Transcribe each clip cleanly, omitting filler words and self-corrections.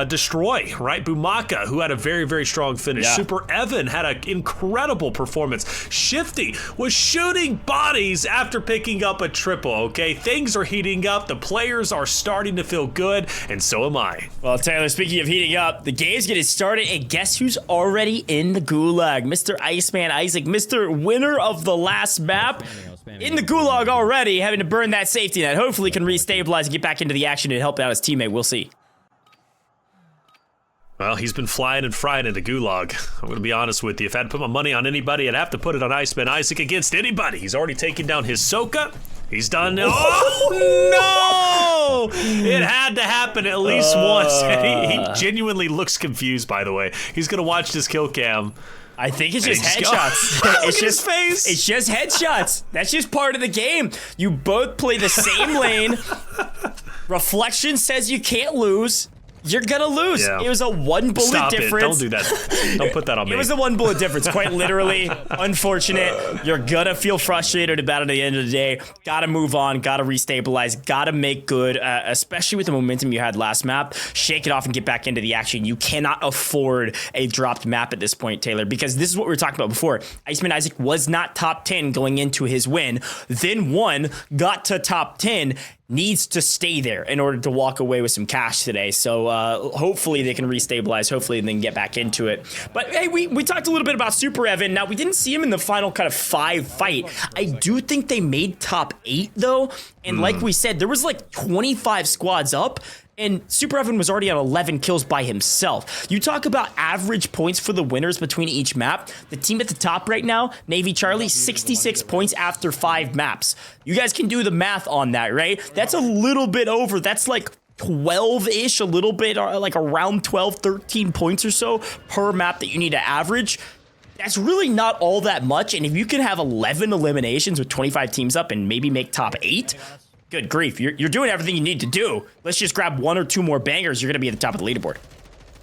destroy, right? Bumaka, who had a very, very strong finish. Yeah. Super Evan had an incredible performance. Shifty was shooting bodies after picking up a triple, okay? Things are heating up. The players are starting to feel good, and so am I. Well, Taylor, speaking of heating up, the game's getting started, and guess who's already in the gulag? Mr. Iceman Isaac, Mr. Winner of the last map, in the gulag already, having to burn that safety net. Hopefully can restabilize and get back into the action and help out his teammate. We'll see. Well, he's been flying and frying in the gulag. I'm going to be honest with you. If I had to put my money on anybody, I'd have to put it on Iceman Isaac against anybody. He's already taken down his Soka. He's done. Oh, no! It had to happen at least once. And he genuinely looks confused, by the way. He's going to watch this kill cam. I think it's just headshots. It's just face. It's just headshots. That's just part of the game. You both play the same lane. Reflection says you can't lose. You're gonna lose. Yeah. It was a one bullet difference. Don't do that. Don't put that on me. It was a one bullet difference, quite literally. Unfortunate. You're gonna feel frustrated about it at the end of the day. Gotta move on, gotta restabilize, gotta make good, especially with the momentum you had last map. Shake it off and get back into the action. You cannot afford a dropped map at this point, Taylor, because this is what we were talking about before. Iceman Isaac was not top 10 going into his win, then won, got to top 10, needs to stay there in order to walk away with some cash today. So hopefully they can restabilize. Hopefully they can get back into it. But hey, we talked a little bit about Super Evan. Now, we didn't see him in the final kind of 5 fight. I do think they made top 8 though. And like we said, there was like 25 squads up. And Super Evan was already on 11 kills by himself. You talk about average points for the winners between each map. The team at the top right now, Navy Charlie, 66 points after 5 maps. You guys can do the math on that, right? That's a little bit over. That's like 12-ish, a little bit, like around 12, 13 points or so per map that you need to average. That's really not all that much. And if you can have 11 eliminations with 25 teams up and maybe make top 8, good grief, you're doing everything you need to do. Let's just grab 1 or 2 more bangers. You're going to be at the top of the leaderboard.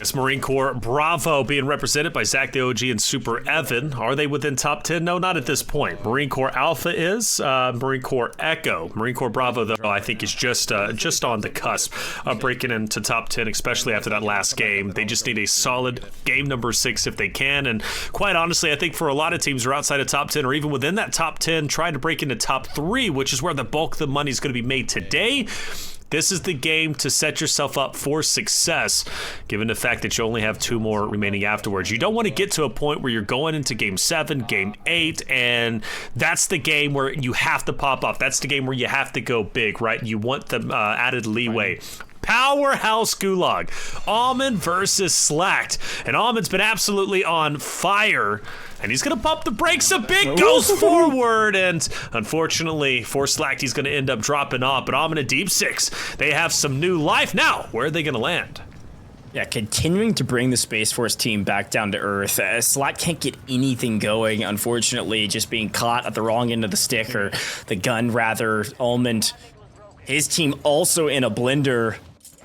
It's Marine Corps Bravo being represented by Zach the OG and Super Evan. Are they within top 10? No, not at this point. Marine Corps Alpha is. Marine Corps Echo. Marine Corps Bravo, though, I think is just on the cusp of breaking into top 10, especially after that last game. They just need a solid game number 6 if they can. And quite honestly, I think for a lot of teams who are outside of top 10 or even within that top 10, trying to break into top 3, which is where the bulk of the money is going to be made today, this is the game to set yourself up for success, given the fact that you only have 2 more remaining afterwards. You don't want to get to a point where you're going into game 7, game 8, and that's the game where you have to pop off. That's the game where you have to go big, right? You want the added leeway. Powerhouse Gulag. Almond versus Slacked. And Almond's been absolutely on fire. And he's going to pump the brakes a bit, goes forward, and unfortunately for Slacked, he's going to end up dropping off. But Almond and Deep Six, they have some new life. Now, where are they going to land? Yeah, continuing to bring the Space Force team back down to earth. Slack can't get anything going, unfortunately, just being caught at the wrong end of the stick, or the gun, rather. Almond, his team also in a blender.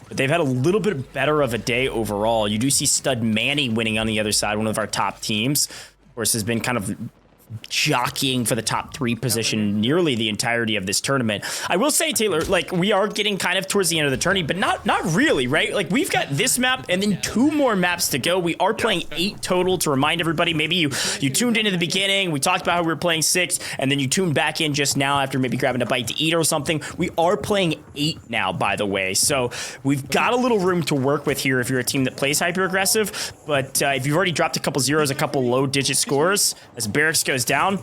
But they've had a little bit better of a day overall. You do see Stud Manny winning on the other side, one of our top teams. Of course, has been kind of jockeying for the top 3 position nearly the entirety of this tournament. I will say, Taylor, like, we are getting kind of towards the end of the tourney, but not really, right? Like, we've got this map and then 2 more maps to go. We are playing 8 total. To remind everybody, maybe you tuned in at the beginning, we talked about how we were playing 6, and then you tuned back in just now after maybe grabbing a bite to eat or something. We are playing 8 now, by the way, so we've got a little room to work with here if you're a team that plays hyper aggressive. But if you've already dropped a couple zeros, a couple low digit scores, as Barracks goes down,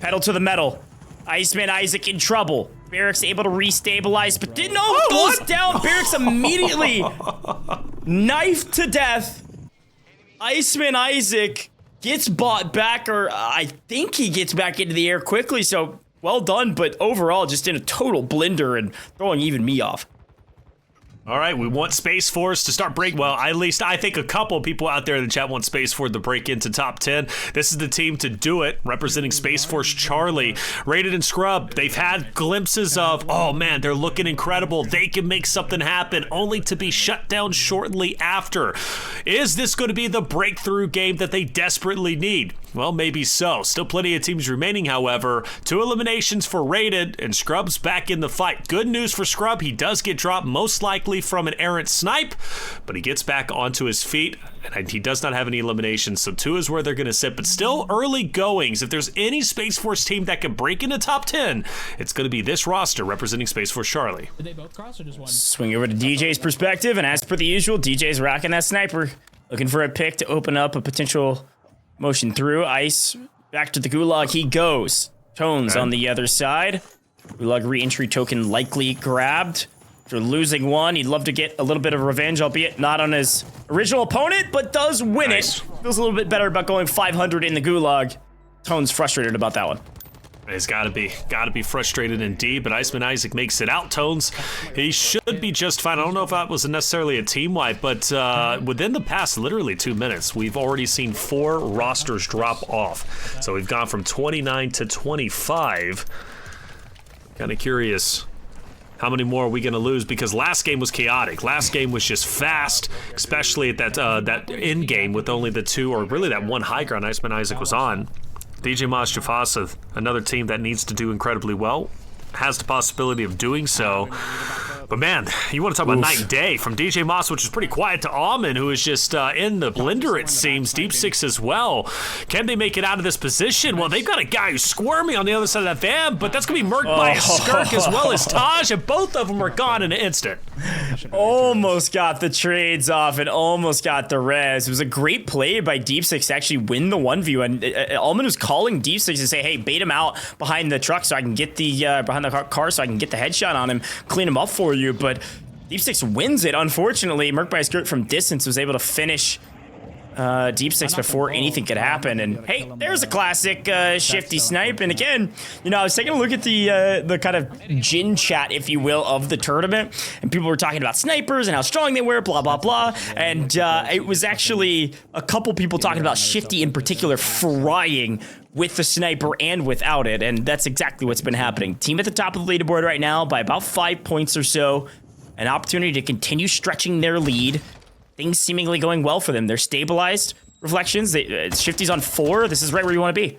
pedal to the metal. Iceman Isaac in trouble. Barracks able to restabilize, but didn't know goes down. Barracks immediately knifed to death. Iceman Isaac gets bought back, or I think he gets back into the air quickly, so well done, but overall just in a total blender and throwing even me off. All right, we want Space Force to start break. Well, at least I think a couple of people out there in the chat want Space Force to break into top 10. This is the team to do it, representing Space Force Charlie. Rated and Scrub, they've had glimpses of, oh man, they're looking incredible. They can make something happen, only to be shut down shortly after. Is this going to be the breakthrough game that they desperately need? Well, maybe so. Still plenty of teams remaining, however. 2 eliminations for Rated, and Scrub's back in the fight. Good news for Scrub. He does get dropped, most likely from an errant snipe, but he gets back onto his feet, and he does not have any eliminations, so 2 is where they're going to sit. But still early goings. If there's any Space Force team that could break into top 10, it's going to be this roster representing Space Force Charlie. Did they both cross or just one? Swing over to DJ's perspective, and as per the usual, DJ's rocking that sniper. Looking for a pick to open up a potential motion through. Ice back to the Gulag he goes. Tones on the other side. Gulag re-entry token likely grabbed. After losing one, he'd love to get a little bit of revenge, albeit not on his original opponent, but does win it. Feels a little bit better about going 500 in the Gulag. Tones frustrated about that one. He's gotta be frustrated indeed, but Iceman Isaac makes it out. Tones, he should be just fine. I don't know if that was necessarily a team wipe, but within the past literally 2 minutes, we've already seen 4 rosters drop off. So we've gone from 29 to 25. Kind of curious how many more are we gonna lose, because last game was chaotic. Last game was just fast, especially at that end game with only the 2, or really that 1 high ground Iceman Isaac was on. DJ Mas Jafasa, another team that needs to do incredibly well, has the possibility of doing so. But man, you want to talk about night and day. From DJ Moss, which is pretty quiet, to Almond, who is just in the blender, it seems. Deep Six as well. Can they make it out of this position? Well, they've got a guy who's squirming on the other side of that van, but that's going to be murked by a Skirk as well as Taj, and both of them are gone in an instant. Almost got the trades off and almost got the res. It was a great play by Deep Six to actually win the 1v, and Almond was calling Deep Six to say, hey, bait him out behind the truck so I can get the, behind the car so I can get the headshot on him, clean him up for you. But Deep Six wins it. Unfortunately, Merc by Skirt from distance was able to finish Deep Six before anything could happen. And hey, there's a classic shifty snipe. And again, you know, I was taking a look at the kind of gin chat, if you will, of the tournament, and people were talking about snipers and how strong they were, blah blah blah. And it was actually a couple people talking about shifty in particular frying with the sniper and without it, and that's exactly what's been happening. Team at the top of the leaderboard right now by about 5 points or so. An opportunity to continue stretching their lead. Things seemingly going well for them. They're stabilized. Reflections, Shifty's on 4. This is right where you want to be.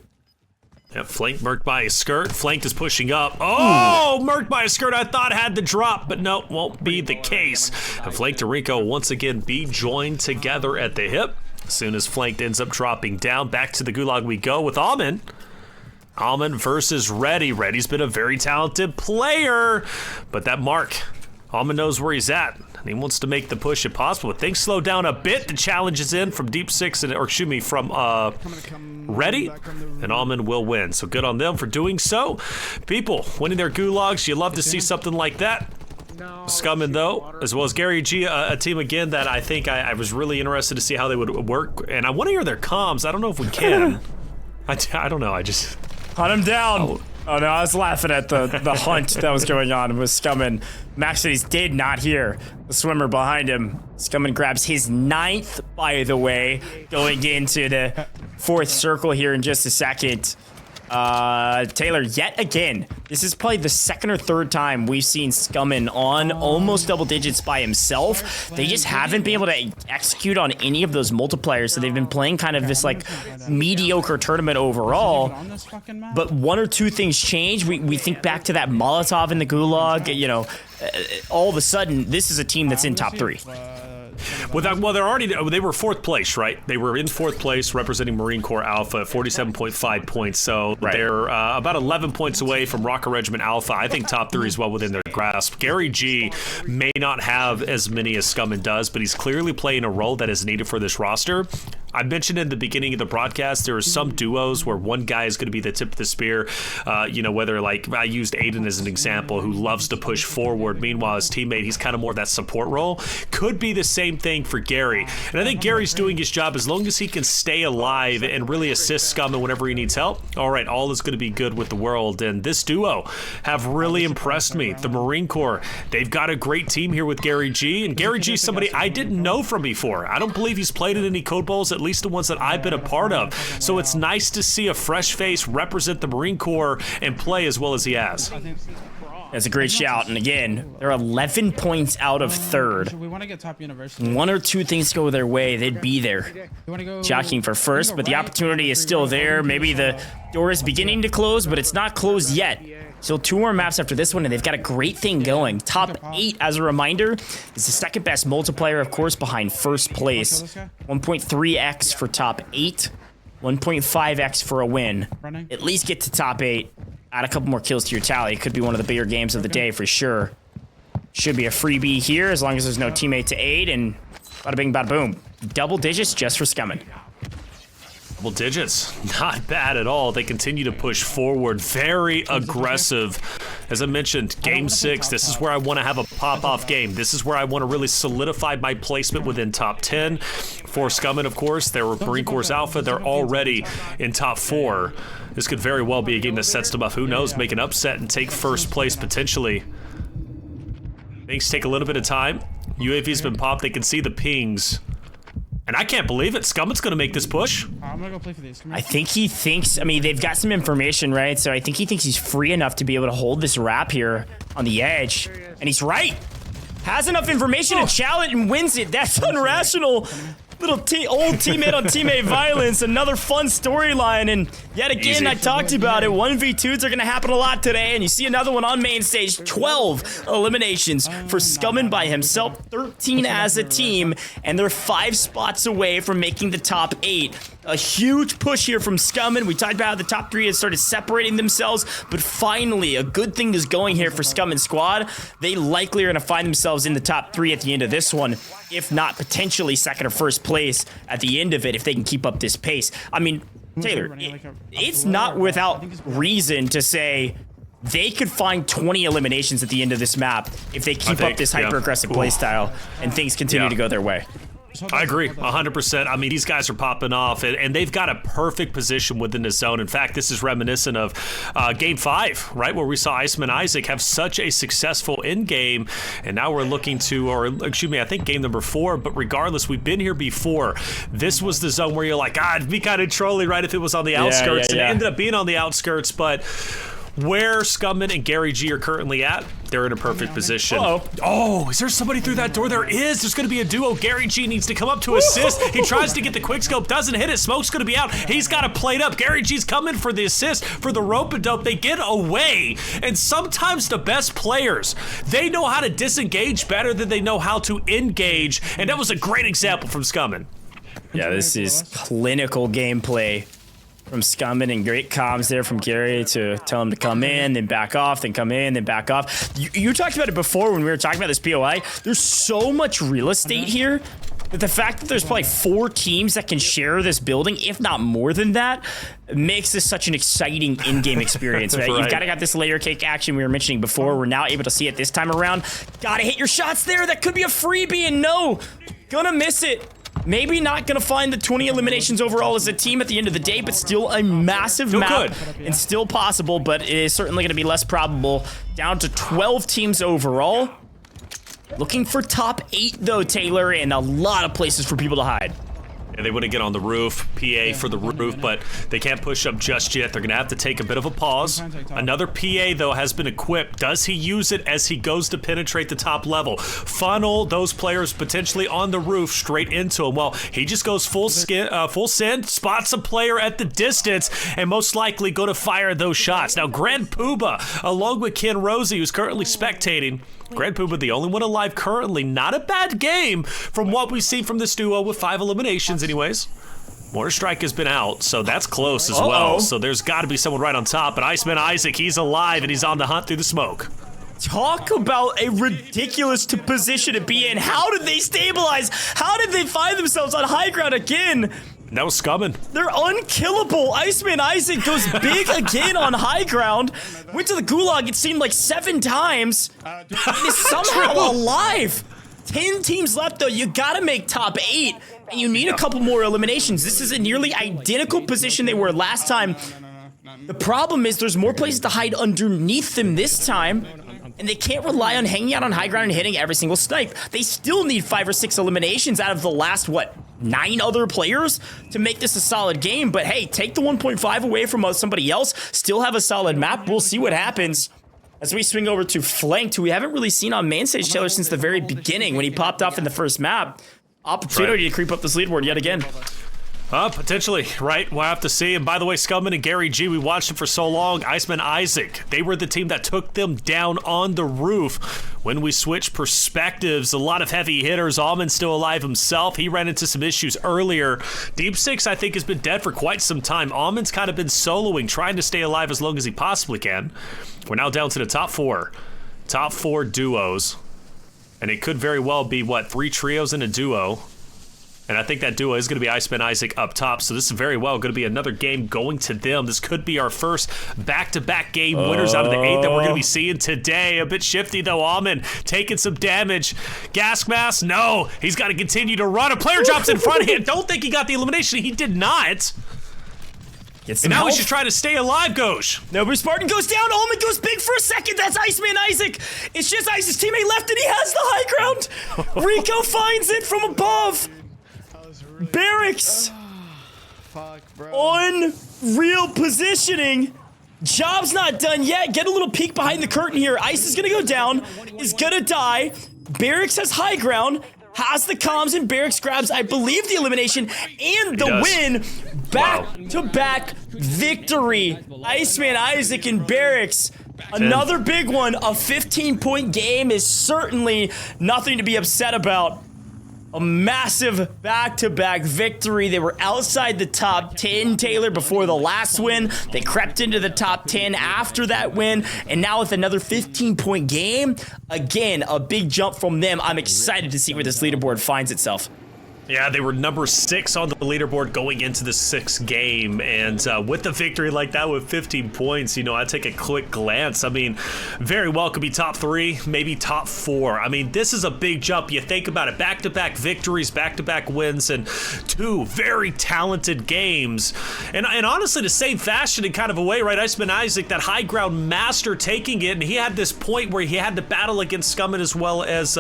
Yeah, flanked, murked by a Skirt. Flanked is pushing up. Oh, murked by a Skirt I thought had the drop, but no, won't be the case. And Flanked and Rico once again be joined together at the hip. As soon as Flanked ends up dropping down, back to the Gulag we go with Almond. Almond versus Reddy. Reddy's been a very talented player, but that mark, Almond knows where he's at, and he wants to make the push if possible. But things slow down a bit. The challenge is in from Deep Six, or excuse me, from Reddy, and Almond will win. So good on them for doing so. People winning their Gulags, you love to see something like that. Scummin, though, as well as Gary G, a team again that I think I was really interested to see how they would work, and I want to hear their comms. I don't know if we can. I don't know. I just hunt him down. Oh no, I was laughing at the hunt that was going on with Scummin. Maxides did not hear the swimmer behind him. Scummin grabs his 9th, by the way, going into the 4th circle here in just a second. Taylor, yet again, this is probably the 2nd or 3rd time we've seen Scummin on almost double digits by himself. They just haven't been able to execute on any of those multipliers, so they've been playing kind of this like mediocre tournament overall. But 1 or 2 things change. We think back to that Molotov in the Gulag, you know, all of a sudden this is a team that's in top 3. Well, they were 4th place, right? They were in 4th place representing Marine Corps Alpha, 47.5 points. So they're about 11 points away from Rocket Regiment Alpha. I think top 3 is well within their grasp. Gary G may not have as many as Scummin does, but he's clearly playing a role that is needed for this roster. I mentioned in the beginning of the broadcast, there are some duos where one guy is going to be the tip of the spear. You know, whether like I used Aydan as an example, who loves to push forward. Meanwhile, his teammate, he's kind of more that support role. Could be the same thing for Gary. And I think Gary's doing his job as long as he can stay alive and really assist Scummin whenever he needs help. All right, all is going to be good with the world. And this duo have really impressed me. The Marine Corps, they've got a great team here with Gary G. And Gary G is somebody I didn't know from before. I don't believe he's played in any Code Bowls, at least the ones that I've been a part of. So it's nice to see a fresh face represent the Marine Corps and play as well as he has. That's a great shout. And again, they're 11 points out of third. We want to get top university. One or two things go their way, they'd be there. Jockeying for first, but the opportunity is still there. Maybe the door is beginning to close, but it's not closed yet. Still 2 more maps after this one, and they've got a great thing going. Top 8, as a reminder, is the second best multiplier, of course, behind first place. 1.3x for top 8, 1.5x for a win. At least get to top 8. Add a couple more kills to your tally. It could be one of the bigger games of the day for sure. Should be a freebie here as long as there's no teammate to aid, and bada bing, bada boom. Double digits just for Scumming. Double digits, not bad at all. They continue to push forward, very aggressive. As I mentioned, game 6, this is where I want to have a pop-off game. This is where I want to really solidify my placement within top 10. For Scumming, of course, they're Marine Corps Alpha. They're already in top 4. This could very well be a game that sets them up. Who knows, make an upset and take first place potentially. Things take a little bit of time. UAV's been popped. They can see the pings. And I can't believe it. Scumming's going to make this push. I'm going to go play for these. I think he thinks, I mean, they've got some information, right? So I think he thinks he's free enough to be able to hold this wrap here on the edge. And he's right. Has enough information to challenge and wins it. That's unrational. Little old teammate on teammate violence. Another fun storyline. And yet again, I talked about it. 1v2s are going to happen a lot today. And you see another one on main stage. 12 eliminations for Scumming by himself. 13 as a team. And they're 5 spots away from making the top 8. A huge push here from Scumming. We talked about how the top 3 had started separating themselves, but finally, a good thing is going here for Scumming squad. They likely are going to find themselves in the top 3 at the end of this one, if not potentially second or first place at the end of it if they can keep up this pace. I mean, Taylor, it's not without reason to say they could find 20 eliminations at the end of this map if they keep up this hyper-aggressive playstyle and things continue to go their way. I agree, 100%. I mean, these guys are popping off, and they've got a perfect position within the zone. In fact, this is reminiscent of Game 5, right, where we saw Iceman Isaac have such a successful in-game, and now we're looking to, or excuse me, I think game number 4, but regardless, we've been here before. This was the zone where you're like, it'd be kind of trolly, right, if it was on the outskirts, and it ended up being on the outskirts, but where Scumming and Gary G are currently at, they're in a perfect position. Oh, is there somebody through that door? There is. There's going to be a duo. Gary G needs to come up to assist. He tries to get the quickscope, doesn't hit it. Smoke's going to be out. He's got it played up. Gary G's coming for the assist for the rope-a-dope. They get away. And sometimes the best players, they know how to disengage better than they know how to engage. And that was a great example from Scumming. Yeah, this is clinical gameplay from Scumming, and great comms there from Gary to tell him to come in, then back off, then come in, then back off. You talked about it before when we were talking about this POI. There's so much real estate here that the fact that there's probably 4 teams that can share this building, if not more than that, makes this such an exciting in-game experience, right? You've got to have this layer cake action we were mentioning before. We're now able to see it this time around. Gotta hit your shots there. That could be a freebie, and no, gonna miss it. Maybe not going to find the 20 eliminations overall as a team at the end of the day, but still a massive map and still possible, but it is certainly going to be less probable. Down to 12 teams overall. Looking for top 8 though, Taylor, and a lot of places for people to hide. Yeah, they want to get on the roof, PA for the roof, but they can't push up just yet. They're going to have to take a bit of a pause. Another PA, though, has been equipped. Does he use it as he goes to penetrate the top level? Funnel those players potentially on the roof straight into him. Well, he just goes full send, spots a player at the distance, and most likely go to fire those shots. Now, Grand Pooba, along with Ken Rosie, who's currently spectating. Grand Pooba, the only one alive currently. Not a bad game from what we've seen from this duo with 5 eliminations anyways. Mortar Strike has been out, so that's close as well. So there's got to be someone right on top. But Iceman Isaac, he's alive, and he's on the hunt through the smoke. Talk about a ridiculous position to be in. How did they stabilize? How did they find themselves on high ground again? That was Scumming. They're unkillable. Iceman Isaac goes big again on high ground. Went to the gulag, it seemed like 7 times. And is somehow alive. 10 teams left, though. You gotta make top 8. And you need a couple more eliminations. This is a nearly identical position they were last time. The problem is there's more places to hide underneath them this time. And they can't rely on hanging out on high ground and hitting every single snipe. They still need 5 or 6 eliminations out of the last, 9 other players to make this a solid game. But hey, take the 1.5 away from somebody else, still have a solid map. We'll see what happens. As we swing over to Flanked, who we haven't really seen on main stage, Taylor, since the very beginning when he popped off in the first map. Opportunity to creep up this leaderboard yet again. Potentially, right? We'll have to see. And by the way, Scumman and Gary G, we watched them for so long. Iceman Isaac, they were the team that took them down on the roof. When we switch perspectives, a lot of heavy hitters. Almond's still alive himself. He ran into some issues earlier. Deep Six, I think, has been dead for quite some time. Almond's kind of been soloing, trying to stay alive as long as he possibly can. We're now down to the top four. Top four duos. And it could very well be, what, 3 trios and a duo. And I think that duo is going to be Iceman Isaac up top. So this is very well going to be another game going to them. This could be our first back-to-back game winners out of the 8 that we're going to be seeing today. A bit shifty, though. Almond taking some damage. Gas mask? No. He's got to continue to run. A player drops in front of him. Don't think he got the elimination. He did not. And now he's just trying to stay alive, Gosh. No, but Spartan goes down. Almond goes big for a second. That's Iceman Isaac. It's just Isaac's teammate left, and he has the high ground. Rico finds it from above. Barracks on real positioning. Job's not done yet. Get a little peek behind the curtain here. Ice is gonna go down, is gonna die. Barracks has high ground, has the comms, and Barracks grabs, I believe, the elimination and the win. Back-to-back victory. Iceman Isaac and Barracks. Another big one. A 15-point game is certainly nothing to be upset about. A massive back-to-back victory. They were outside the top 10, Taylor, before the last win. They crept into the top 10 after that win. And now with another 15-point game, again, a big jump from them. I'm excited to see where this leaderboard finds itself. Yeah, they were number 6 on the leaderboard going into the 6th game, and with the victory like that with 15 points, you know, I take a quick glance. I mean, very well could be top 3, maybe top 4. I mean, this is a big jump. You think about it, back-to-back victories, back-to-back wins, and 2 very talented games. And honestly, the same fashion in kind of a way, right? Iceman Isaac, that high ground master, taking it, and he had this point where he had to battle against Scumman as well as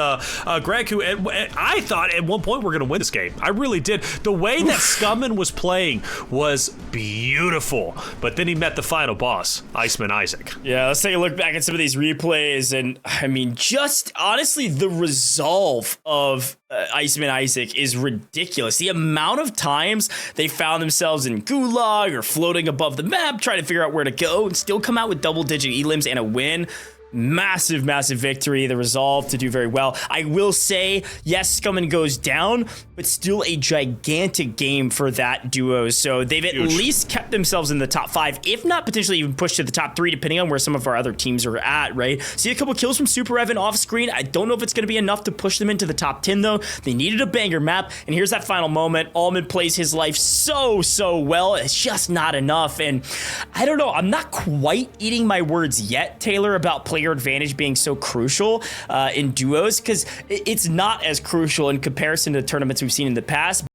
Greg, who I thought at one point we're going to win this game. I really did. The way that Scumman was playing was beautiful, but then he met the final boss, Iceman Isaac. Yeah, let's take a look back at some of these replays, and I mean, just honestly, the resolve of Iceman Isaac is ridiculous. The amount of times they found themselves in gulag or floating above the map, trying to figure out where to go, and still come out with double-digit elims and a win. Massive, massive victory. The resolve to do very well. I will say, yes, Scumman goes down, but still a gigantic game for that duo. So they've at least kept themselves in the top 5, if not potentially even pushed to the top 3, depending on where some of our other teams are at, right? See a couple kills from Super Evan off screen. I don't know if it's going to be enough to push them into the top 10, though. They needed a banger map, and here's that final moment. Almond plays his life so well. It's just not enough, and I don't know. I'm not quite eating my words yet, Taylor, about player advantage being so crucial in duos, because it's not as crucial in comparison to tournaments we've seen in the past.